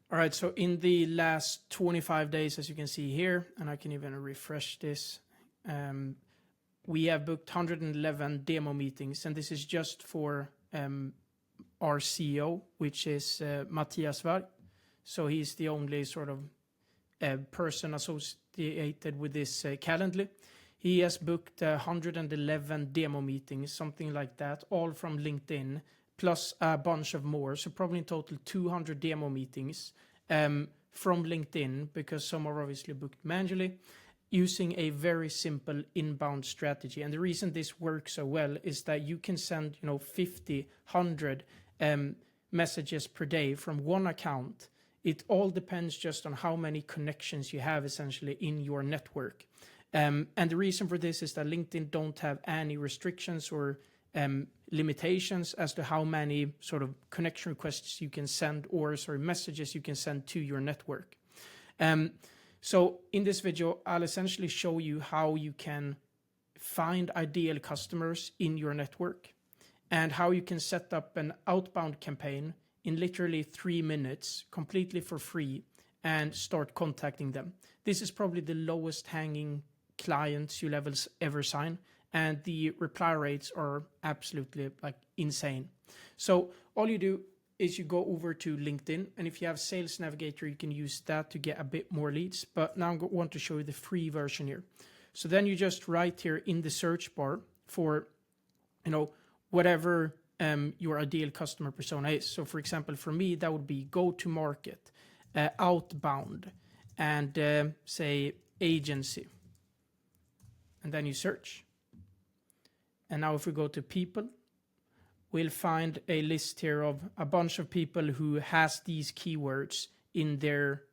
All right, so in the last 25 days, as you can see here, and I can even refresh this, we have booked 111 demo meetings, and this is just for our CEO, which is Matthias Varg. So he's the only sort of person associated with this Calendly. He has booked 111 demo meetings, something like that, all from LinkedIn, plus a bunch of more. So probably in total 200 demo meetings from LinkedIn, because some are obviously booked manually, using a very simple inbound strategy. And the reason this works so well is that you can send 50, 100 messages per day from one account. It all depends just on how many connections you have essentially in your network. And the reason for this is that LinkedIn don't have any restrictions or limitations as to how many sort of connection requests you can send, or messages you can send to your network. So in this video, I'll essentially show you how you can find ideal customers in your network and how you can set up an outbound campaign in literally 3 minutes, completely for free, and start contacting them. This is probably the lowest hanging clients you'll ever sign, and the reply rates are absolutely insane. So all you do is you go over to LinkedIn, and if you have Sales Navigator, you can use that to get a bit more leads. But now I want to show you the free version here. So then you just write here in the search bar for, whatever your ideal customer persona is. So for example, for me, that would be go-to-market, outbound, and say agency. And then you search. And now if we go to people, we'll find a list here of a bunch of people who has these keywords in their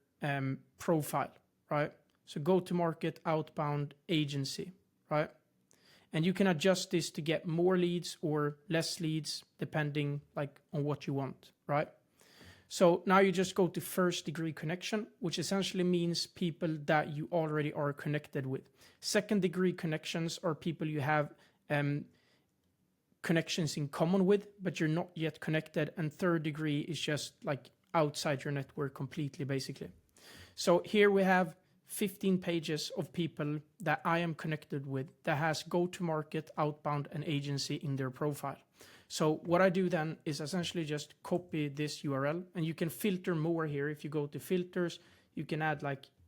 profile, right? So go-to-market, outbound, agency, right? And you can adjust this to get more leads or less leads, depending on what you want, right? So now you just go to first degree connection, which essentially means people that you already are connected with. Second degree connections are people you have connections in common with, but you're not yet connected. And third degree is just outside your network completely, basically. So here we have 15 pages of people that I am connected with that has go-to-market, outbound, and agency in their profile. So what I do then is essentially just copy this URL, and you can filter more here. If you go to filters, you can add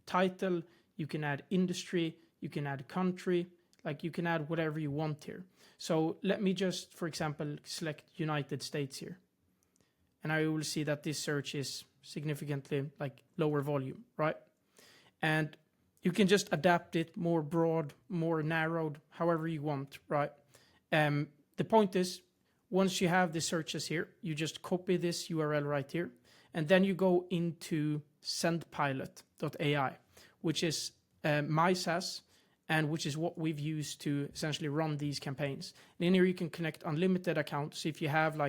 title, you can add industry, you can add country, you can add whatever you want here. So let me just, for example, select United States here. And I will see that this search is significantly lower volume, right? And you can just adapt it more broad, more narrowed, however you want, right? The point is, once you have the searches here, you just copy this URL right here, and then you go into Sendpilot.ai, which is my SaaS, and which is what we've used to essentially run these campaigns. And in here, you can connect unlimited accounts. If you have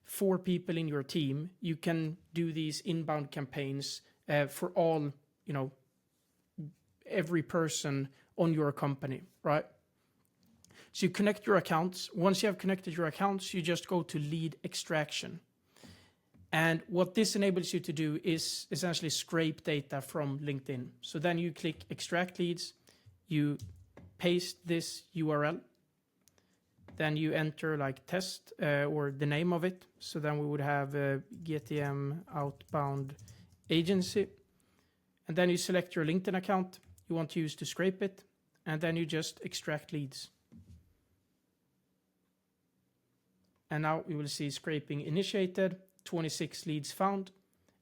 4 people in your team, you can do these inbound campaigns for all, every person on your company, right? So you connect your accounts. Once you have connected your accounts, you just go to lead extraction. And what this enables you to do is essentially scrape data from LinkedIn. So then you click extract leads, you paste this URL, then you enter test or the name of it. So then we would have GTM outbound agency. And then you select your LinkedIn account you want to use to scrape it, and then you just extract leads. And now you will see scraping initiated, 26 leads found,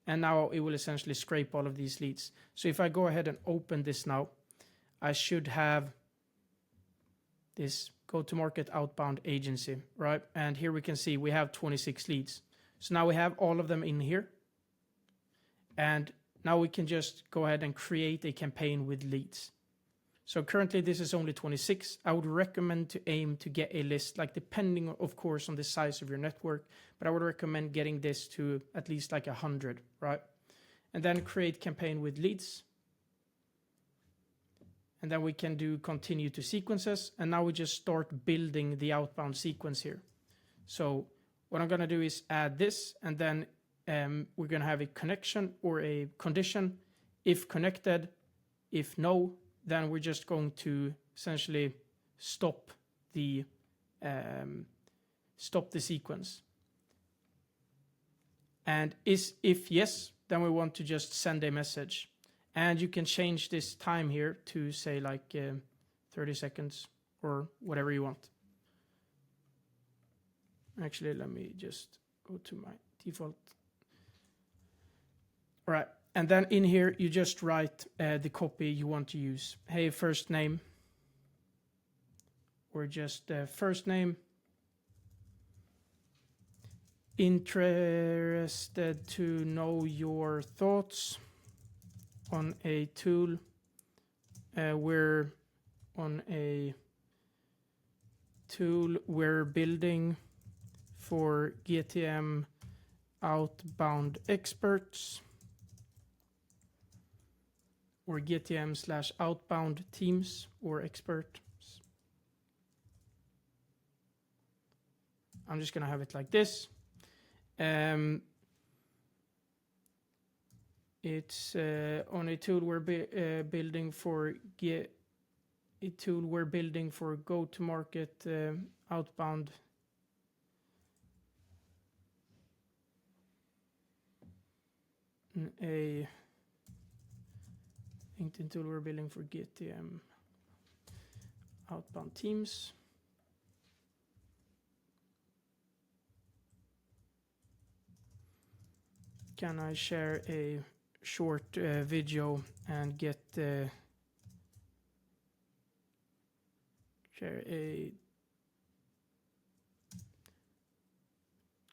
and now it will essentially scrape all of these leads. So if I go ahead and open this now, I should have this go-to-market outbound agency, right? And here we can see we have 26 leads. So now we have all of them in here. And now we can just go ahead and create a campaign with leads. So currently this is only 26. I would recommend to aim to get a list, depending of course on the size of your network, but I would recommend getting this to at least 100, right? And then create campaign with leads. And then we can do continue to sequences. And now we just start building the outbound sequence here. So what I'm going to do is add this, and then we're going to have a connection or a condition. If connected, if no, then we're just going to essentially stop the sequence. And if yes, then we want to just send a message. And you can change this time here to say like 30 seconds or whatever you want. Actually, let me just go to my default. All right. And then in here, you just write the copy you want to use. Hey, first name. Or just first name. Interested to know your thoughts on a tool. We're building for GTM outbound experts. Or GTM/outbound teams or experts. I'm just going to have it like this. It's on a tool we're building for go-to-market outbound a LinkedIn tool we're building for GTM outbound teams. Can I share a short video and get share a,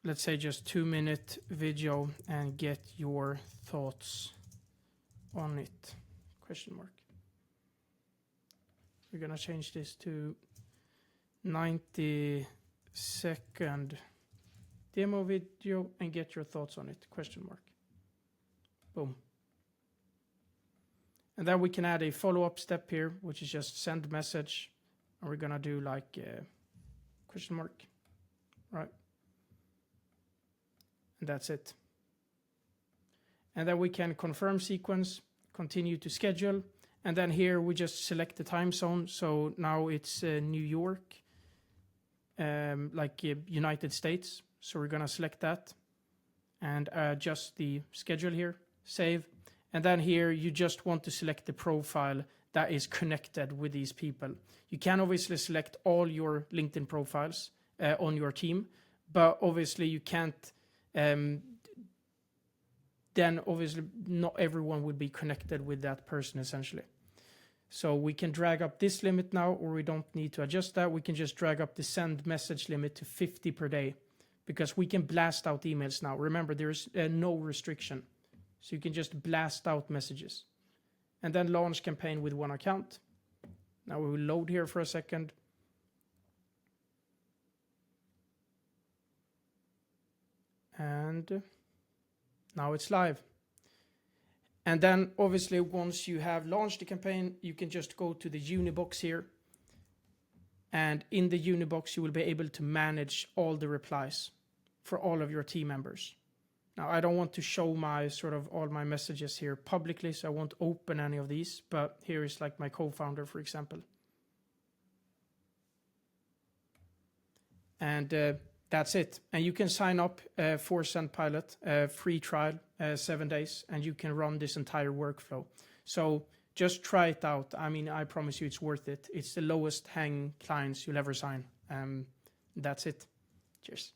let's say just 2-minute video and get your thoughts on it? Question mark. We're gonna change this to 90-second demo video and get your thoughts on it? Question mark. Boom. And then we can add a follow-up step here, which is just send message. And we're gonna do like question mark, right? And that's it. And then we can confirm sequence, continue to schedule. And then here we just select the time zone. So now it's New York, United States. So we're gonna select that and adjust the schedule here, save. And then here you just want to select the profile that is connected with these people. You can obviously select all your LinkedIn profiles on your team, but obviously you can't, then obviously not everyone would be connected with that person essentially. So we can drag up this limit now, or we don't need to adjust that. We can just drag up the send message limit to 50 per day because we can blast out emails now. Remember, there's no restriction. So you can just blast out messages. And then launch campaign with one account. Now we will load here for a second. And now it's live. And then obviously once you have launched the campaign, you can just go to the Unibox here. And in the Unibox, you will be able to manage all the replies for all of your team members. Now, I don't want to show my all my messages here publicly, so I won't open any of these, but here is like my co-founder, for example. And that's it. And you can sign up for Sendpilot, free trial, 7 days, and you can run this entire workflow. So just try it out. I mean, I promise you it's worth it. It's the lowest hanging clients you'll ever sign. That's it. Cheers.